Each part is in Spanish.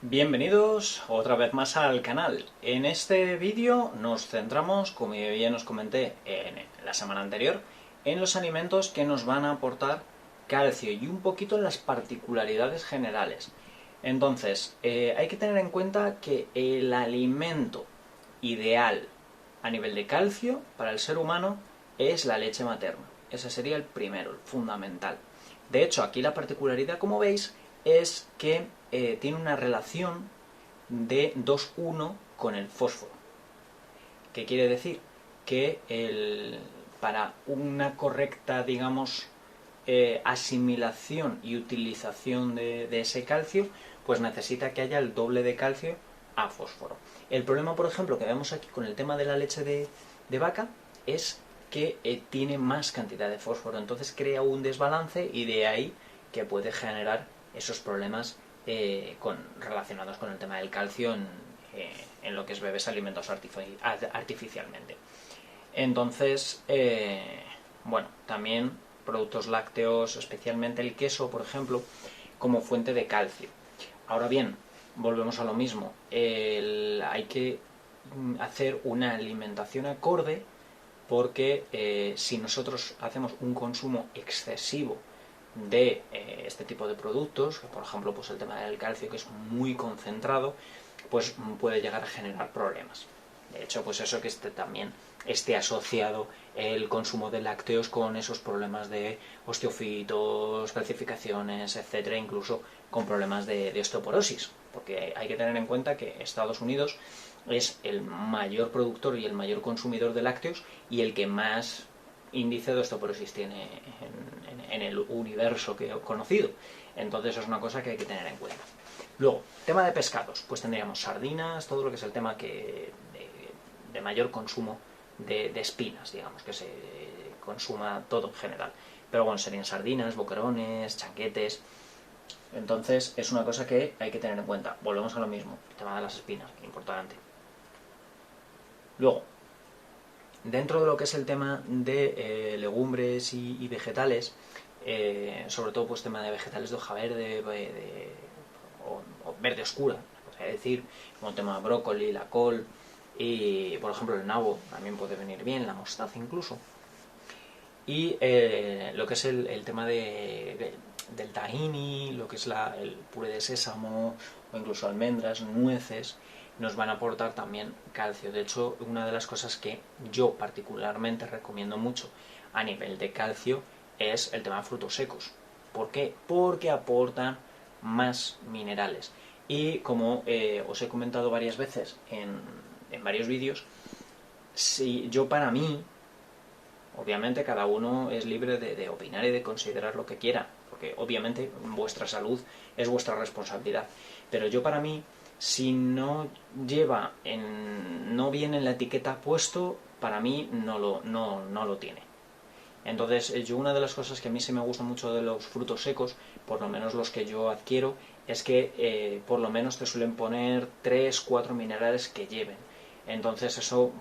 Bienvenidos otra vez más al canal. En este vídeo nos centramos, como ya os comenté en la semana anterior, en los alimentos que nos van a aportar calcio y un poquito en las particularidades generales. Entonces, hay que tener en cuenta que el alimento ideal a nivel de calcio para el ser humano es la leche materna. Ese sería el primero, el fundamental. De hecho, aquí la particularidad, como veis, es que tiene una relación de 2:1 con el fósforo. ¿Qué quiere decir? Que para una correcta, digamos, asimilación y utilización de ese calcio, pues necesita que haya el doble de calcio a fósforo. El problema, por ejemplo, que vemos aquí con el tema de la leche de vaca es que tiene más cantidad de fósforo, entonces crea un desbalance y de ahí que puede generar esos problemas relacionados con el tema del calcio en lo que es bebés alimentados artificialmente. Entonces, bueno, también productos lácteos, especialmente el queso, por ejemplo, como fuente de calcio. Ahora bien, volvemos a lo mismo, hay que hacer una alimentación acorde porque si nosotros hacemos un consumo excesivo de este tipo de productos, por ejemplo pues el tema del calcio, que es muy concentrado, pues puede llegar a generar problemas. De hecho, pues eso, que también esté asociado el consumo de lácteos con esos problemas de osteofitos, calcificaciones, etcétera, incluso con problemas de osteoporosis, porque hay que tener en cuenta que Estados Unidos es el mayor productor y el mayor consumidor de lácteos y el que más índice de osteoporosis tiene en el universo que he conocido. Entonces es una cosa que hay que tener en cuenta. Luego, tema de pescados, pues tendríamos sardinas, todo lo que es el tema de mayor consumo de espinas, digamos, que se consuma todo en general. Pero bueno, serían sardinas, boquerones, chanquetes. Entonces es una cosa que hay que tener en cuenta. Volvemos a lo mismo, el tema de las espinas, importante. Luego, dentro de lo que es el tema de legumbres y vegetales, sobre todo pues tema de vegetales de hoja verde o verde oscura, podría decir, como el tema de brócoli, la col y por ejemplo el nabo también puede venir bien, la mostaza incluso. Y lo que es el tema del tahini, lo que es el puré de sésamo o incluso almendras, nueces, nos van a aportar también calcio. De hecho, una de las cosas que yo particularmente recomiendo mucho a nivel de calcio es el tema de frutos secos. ¿Por qué? Porque aportan más minerales. Y como os he comentado varias veces en varios vídeos, si yo, para mí, obviamente cada uno es libre de opinar y de considerar lo que quiera, porque obviamente vuestra salud es vuestra responsabilidad. Pero yo, para mí, si no no viene en la etiqueta puesto, para mí no lo tiene. Entonces, yo, una de las cosas que a mí se me gusta mucho de los frutos secos, por lo menos los que yo adquiero, es que por lo menos te suelen poner 3-4 minerales que lleven. Entonces eso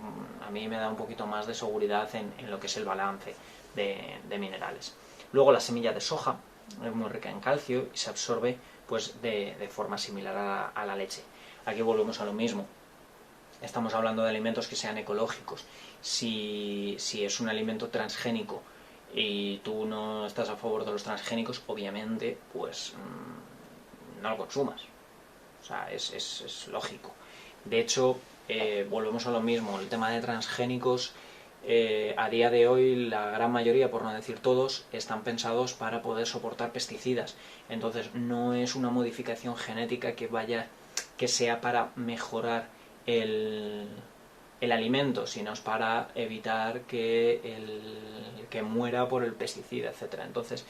a mí me da un poquito más de seguridad en lo que es el balance de minerales. Luego, la semilla de soja es muy rica en calcio y se absorbe pues de forma similar a la leche. Aquí volvemos a lo mismo. Estamos hablando de alimentos que sean ecológicos. Si es un alimento transgénico y tú no estás a favor de los transgénicos, obviamente pues no lo consumas. O sea, es lógico. De hecho, volvemos a lo mismo, el tema de transgénicos, a día de hoy la gran mayoría, por no decir todos, están pensados para poder soportar pesticidas. Entonces no es una modificación genética que sea para mejorar el alimento, sino es para evitar que muera por el pesticida, etcétera. Entonces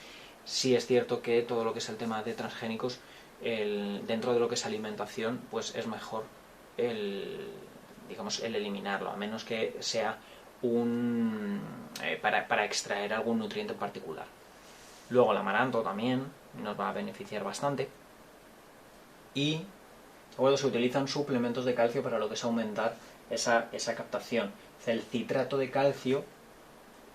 sí es cierto que todo lo que es el tema de transgénicos, dentro de lo que es alimentación, pues es mejor digamos, el eliminarlo, a menos que sea para extraer algún nutriente en particular. Luego el amaranto también nos va a beneficiar bastante. Y luego se utilizan suplementos de calcio para lo que es aumentar esa captación. El citrato de calcio,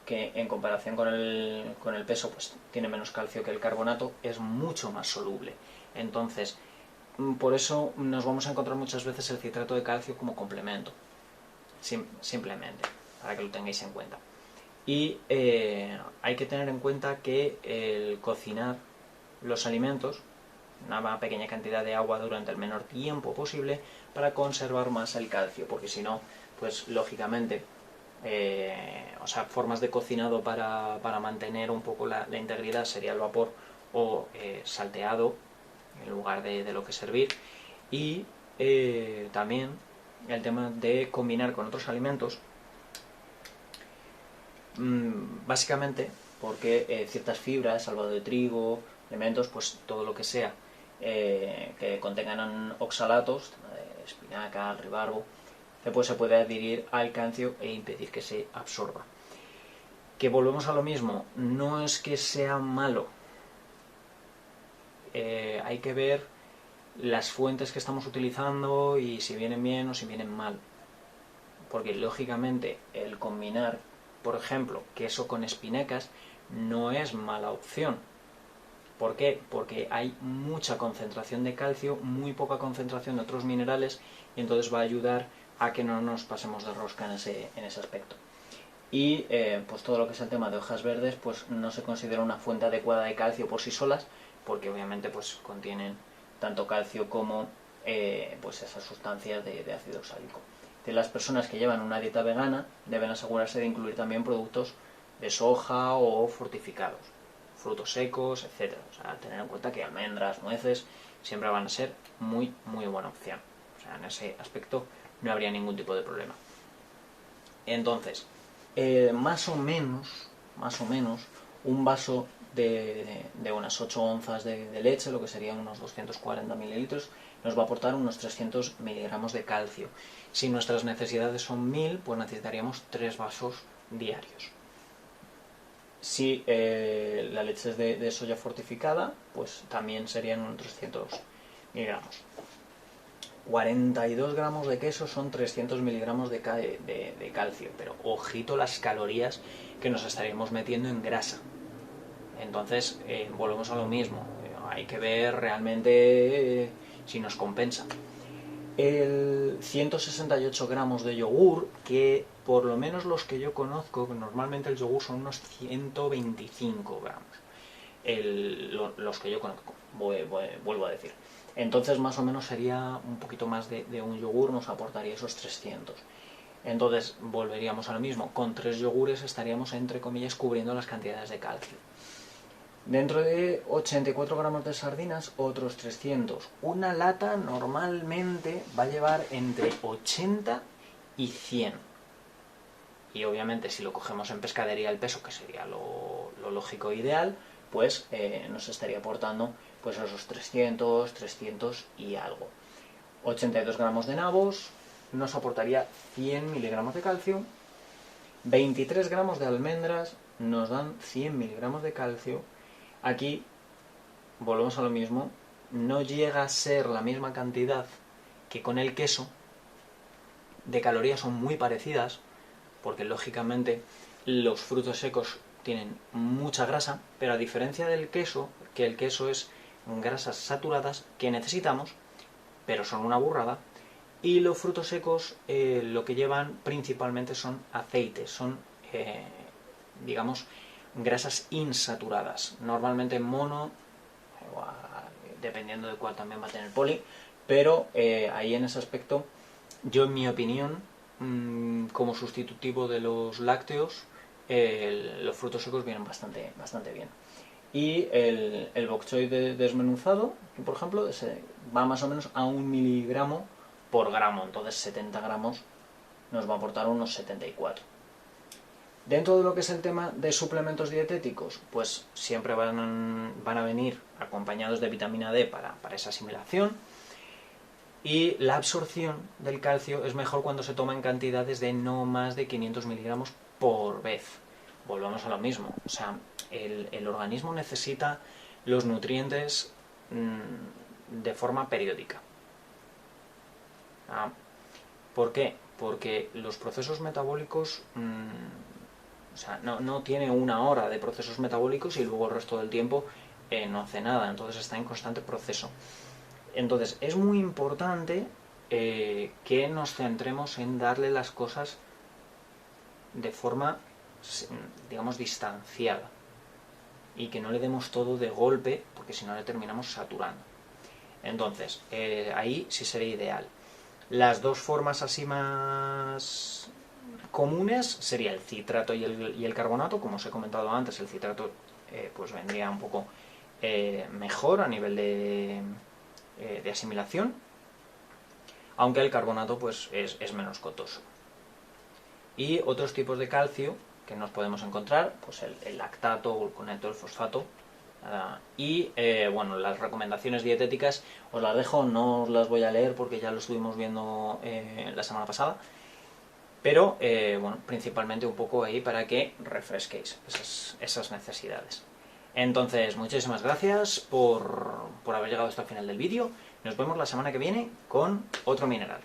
que en comparación con el peso pues tiene menos calcio que el carbonato, es mucho más soluble. Entonces, por eso nos vamos a encontrar muchas veces el citrato de calcio como complemento, simplemente, para que lo tengáis en cuenta. Y hay que tener en cuenta que el cocinar los alimentos, una pequeña cantidad de agua durante el menor tiempo posible para conservar más el calcio, porque si no, pues lógicamente, o sea, formas de cocinado para mantener un poco la integridad sería el vapor o salteado en lugar de lo que servir. Y también el tema de combinar con otros alimentos, básicamente porque ciertas fibras, salvado de trigo, alimentos, pues todo lo que sea que contengan oxalatos, espinaca, alribarbo, pues se puede adherir al calcio e impedir que se absorba. Que volvemos a lo mismo, no es que sea malo, hay que ver las fuentes que estamos utilizando y si vienen bien o si vienen mal, porque lógicamente el combinar, por ejemplo, queso con espinacas no es mala opción. ¿Por qué? Porque hay mucha concentración de calcio, muy poca concentración de otros minerales, y entonces va a ayudar a que no nos pasemos de rosca en ese aspecto. Y pues todo lo que es el tema de hojas verdes, pues no se considera una fuente adecuada de calcio por sí solas, porque obviamente pues contienen tanto calcio como pues esas sustancias de ácido oxálico. De las personas que llevan una dieta vegana deben asegurarse de incluir también productos de soja o fortificados, frutos secos, etc. O sea, tener en cuenta que almendras, nueces siempre van a ser muy buena opción. O sea, en ese aspecto no habría ningún tipo de problema. Entonces, más o menos, un vaso de unas 8 onzas de leche, lo que serían unos 240 mililitros, nos va a aportar unos 300 miligramos de calcio. Si nuestras necesidades son 1000, pues necesitaríamos 3 vasos diarios. Si la leche es de soya fortificada, pues también serían unos 300 miligramos. 42 gramos de queso son 300 miligramos de calcio, pero ojito las calorías que nos estaríamos metiendo en grasa. Entonces, volvemos a lo mismo, hay que ver realmente si nos compensa. El 168 gramos de yogur, que por lo menos los que yo conozco, normalmente el yogur son unos 125 gramos, los que yo conozco, vuelvo a decir. Entonces más o menos sería un poquito más de un yogur, nos aportaría esos 300. Entonces volveríamos a lo mismo, con 3 yogures estaríamos entre comillas cubriendo las cantidades de calcio. Dentro de 84 gramos de sardinas, otros 300. Una lata normalmente va a llevar entre 80 y 100. Y obviamente si lo cogemos en pescadería el peso, que sería lo lógico e ideal, pues nos estaría aportando pues esos 300 y algo. 82 gramos de nabos nos aportaría 100 miligramos de calcio. 23 gramos de almendras nos dan 100 miligramos de calcio. Aquí volvemos a lo mismo, no llega a ser la misma cantidad que con el queso, de calorías son muy parecidas, porque lógicamente los frutos secos tienen mucha grasa, pero a diferencia del queso, que el queso es grasas saturadas que necesitamos, pero son una burrada, y los frutos secos lo que llevan principalmente son aceites, son digamos grasas insaturadas, normalmente mono, dependiendo de cuál también va a tener poli, pero ahí en ese aspecto, yo en mi opinión, como sustitutivo de los lácteos, los frutos secos vienen bastante bien. Y el bok choy desmenuzado, por ejemplo, va más o menos a 1 miligramo por gramo, entonces 70 gramos nos va a aportar unos 74. Dentro de lo que es el tema de suplementos dietéticos, pues siempre van a venir acompañados de vitamina D para esa asimilación, y la absorción del calcio es mejor cuando se toma en cantidades de no más de 500 miligramos por vez. Volvamos a lo mismo, o sea, el organismo necesita los nutrientes de forma periódica. ¿Por qué? Porque los procesos metabólicos, o sea, no tiene una hora de procesos metabólicos y luego el resto del tiempo no hace nada, entonces está en constante proceso. Entonces, es muy importante que nos centremos en darle las cosas de forma, digamos, distanciada. Y que no le demos todo de golpe, porque si no le terminamos saturando. Entonces, ahí sí sería ideal. Las dos formas así más comunes sería el citrato y el carbonato. Como os he comentado antes, el citrato pues vendría un poco mejor a nivel de asimilación, aunque el carbonato pues es menos costoso. Y otros tipos de calcio que nos podemos encontrar, pues el lactato, gluconato, el fosfato. Y bueno, las recomendaciones dietéticas os las dejo, no os las voy a leer porque ya lo estuvimos viendo la semana pasada, pero bueno, principalmente un poco ahí para que refresquéis esas necesidades. Entonces, muchísimas gracias por haber llegado hasta el final del vídeo. Nos vemos la semana que viene con otro mineral.